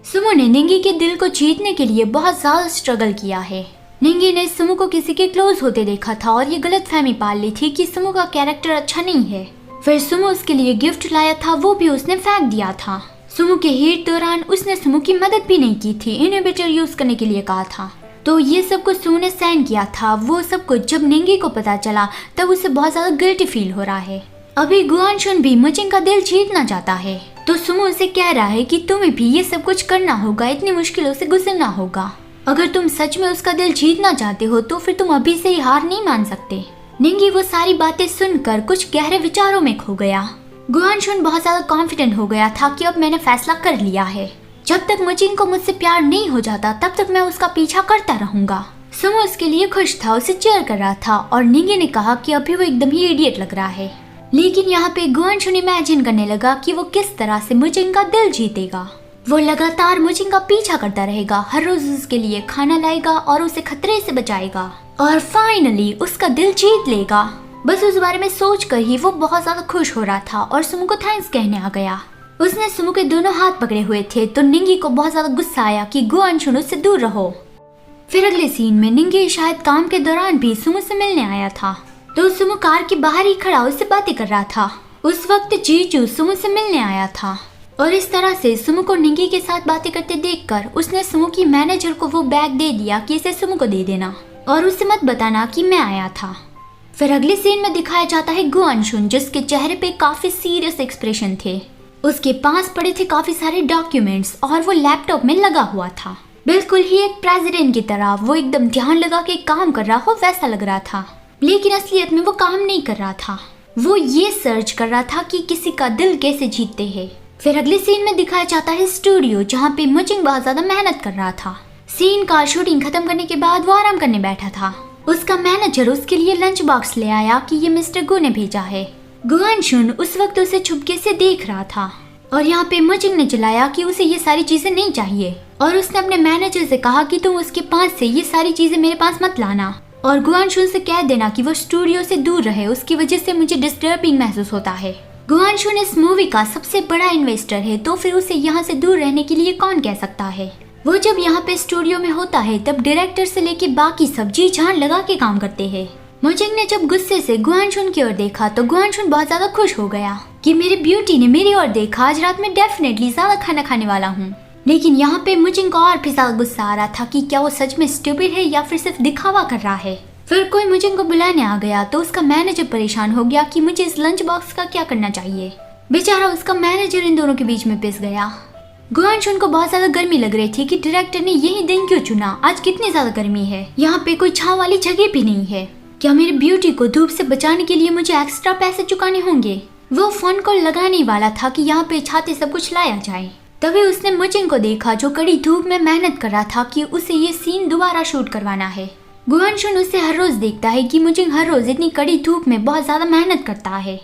Sumo ने निंगी के दिल को जीतने के लिए बहुत ज्यादा स्ट्रगल किया है। निंगी ने सुमो को किसी के क्लोज होते देखा था और ये गलतफहमी पाल ली थी कि सुमो का कैरेक्टर अच्छा नहीं है। फिर सुमो उसके लिए गिफ्ट लाया था, वो भी उसने फेंक दिया था। सुमो के हीट दौरान उसने सुमो की मदद भी नहीं की थी, इनहिबिटर यूज करने के लिए कहा था। तो ये सब कुछ सुमो ने सहन किया था। वो सब कुछ जब निंगी को पता चला तब उसे बहुत ज्यादा गिल्टी फील हो रहा है। अभी गुआनशुन भी मुचिंग का दिल जीतना चाहता है, तो सुमो उसे कह रहा है कि तुम्हें भी ये सब कुछ करना होगा, इतनी मुश्किलों से गुजरना होगा। अगर तुम सच में उसका दिल जीतना चाहते हो तो फिर तुम अभी से ही हार नहीं मान सकते। निंगी वो सारी बातें सुनकर कुछ गहरे विचारों में खो गया। गुआनशुन बहुत ज्यादा कॉन्फिडेंट हो गया था कि अब मैंने फैसला कर लिया है। जब तक मुचिंग को मुझसे प्यार नहीं हो जाता तब तक मैं उसका पीछा करता रहूंगा। सुमो उसके लिए खुश था, उसे चेयर कर रहा था और निंगी ने कहा कि अभी वो एकदम ही इडियट लग रहा है। लेकिन यहाँ पे गुआनशुन इमेजिन करने लगा कि वो किस तरह से मुचिंग का दिल जीतेगा। वो लगातार मुचिंग का पीछा करता रहेगा, हर रोज उसके लिए खाना लाएगा और उसे खतरे से बचाएगा और फाइनली उसका दिल जीत लेगा। बस उस बारे में सोचकर ही वो बहुत ज्यादा खुश हो रहा था और सुमो को थैंक्स कहने आ गया। उसने सुमो के दोनों हाथ पकड़े हुए थे तो निंगी को बहुत ज्यादा गुस्सा आया कि गुआनशुन उससे दूर रहो। फिर अगले सीन में निंगी शायद काम के दौरान भी सुमो से मिलने आया था, तो सुमो कार के बाहर ही खड़ा उससे बातें कर रहा था। उस वक्त जीजू सुमो से मिलने आया था और इस तरह से सुमो को निंगी के साथ बातें करते देखकर उसने सुमो की मैनेजर को वो बैग दे दिया कि इसे सुमो को दे देना और उसे मत बताना कि मैं आया था। फिर अगले सीन में दिखाया जाता है गुआनशुन, जिसके चेहरे पे काफी सीरियस एक्सप्रेशन थे। उसके पास पड़े थे काफी सारे डॉक्यूमेंट्स और वो लैपटॉप में लगा हुआ था, बिल्कुल ही एक प्रेसिडेंट की तरह। वो एकदम ध्यान लगा के काम कर रहा हो वैसा लग रहा था, लेकिन असलियत में वो काम नहीं कर रहा था। वो ये सर्च कर रहा था कि किसी का दिल कैसे जीतते हैं। फिर अगले सीन में दिखाया जाता है स्टूडियो, जहाँ पे मुचिंग बहुत ज्यादा मेहनत कर रहा था। सीन का शूटिंग खत्म करने के बाद वो आराम करने बैठा था। उसका मैनेजर उसके लिए लंच बॉक्स ले आया कि ये मिस्टर गो ने भेजा है। गुआनशुन उस वक्त उसे छुपके से देख रहा था और यहाँ पे मुचिंग ने चिल्लाया कि उसे ये सारी चीजें नहीं चाहिए और उसने अपने मैनेजर से कहा कि तुम उसके पास से ये सारी चीजें मेरे पास मत लाना और गुआनशुन से कह देना कि वो स्टूडियो से दूर रहे, उसकी वजह से मुझे डिस्टर्बिंग महसूस होता है। गुआनशुन इस मूवी का सबसे बड़ा इन्वेस्टर है, तो फिर उसे यहाँ से दूर रहने के लिए कौन कह सकता है। वो जब यहाँ पे स्टूडियो में होता है तब डायरेक्टर से लेके बाकी सब जी जान लगा के काम करते हैं। मुचिंग ने जब गुस्से से गुआनशुन की ओर देखा तो गुआनशुन बहुत ज्यादा खुश हो गया कि मेरी ब्यूटी ने मेरी ओर देखा, आज रात में डेफिनेटली ज्यादा खाना खाने वाला हूँ। लेकिन यहाँ पे मुचिंग को और भी ज्यादा गुस्सा आ रहा था कि क्या वो सच में स्टूपिड है या फिर सिर्फ दिखावा कर रहा है। फिर कोई मुचिंग को बुलाने आ गया तो उसका मैनेजर परेशान हो गया कि मुझे इस लंच बॉक्स का क्या करना चाहिए। बेचारा उसका मैनेजर इन दोनों के बीच में पिस गया। गुआनशुन को बहुत ज्यादा गर्मी लग रही थी कि डायरेक्टर ने यही दिन क्यों चुना, आज कितनी ज्यादा गर्मी है, यहाँ पे कोई छांव वाली जगह भी नहीं है। क्या मेरी ब्यूटी को धूप से बचाने के लिए मुझे एक्स्ट्रा पैसे चुकाने होंगे। वो फोन कॉल लगाने वाला था कि यहाँ पे छाते सब कुछ लाया जाए, तभी उसने मुचिंग को देखा जो कड़ी धूप में मेहनत कर रहा था कि उसे ये सीन दोबारा शूट करवाना है। गुआनशुन उसे हर रोज देखता है कि मुचिंग हर रोज इतनी कड़ी धूप में बहुत ज्यादा मेहनत करता है।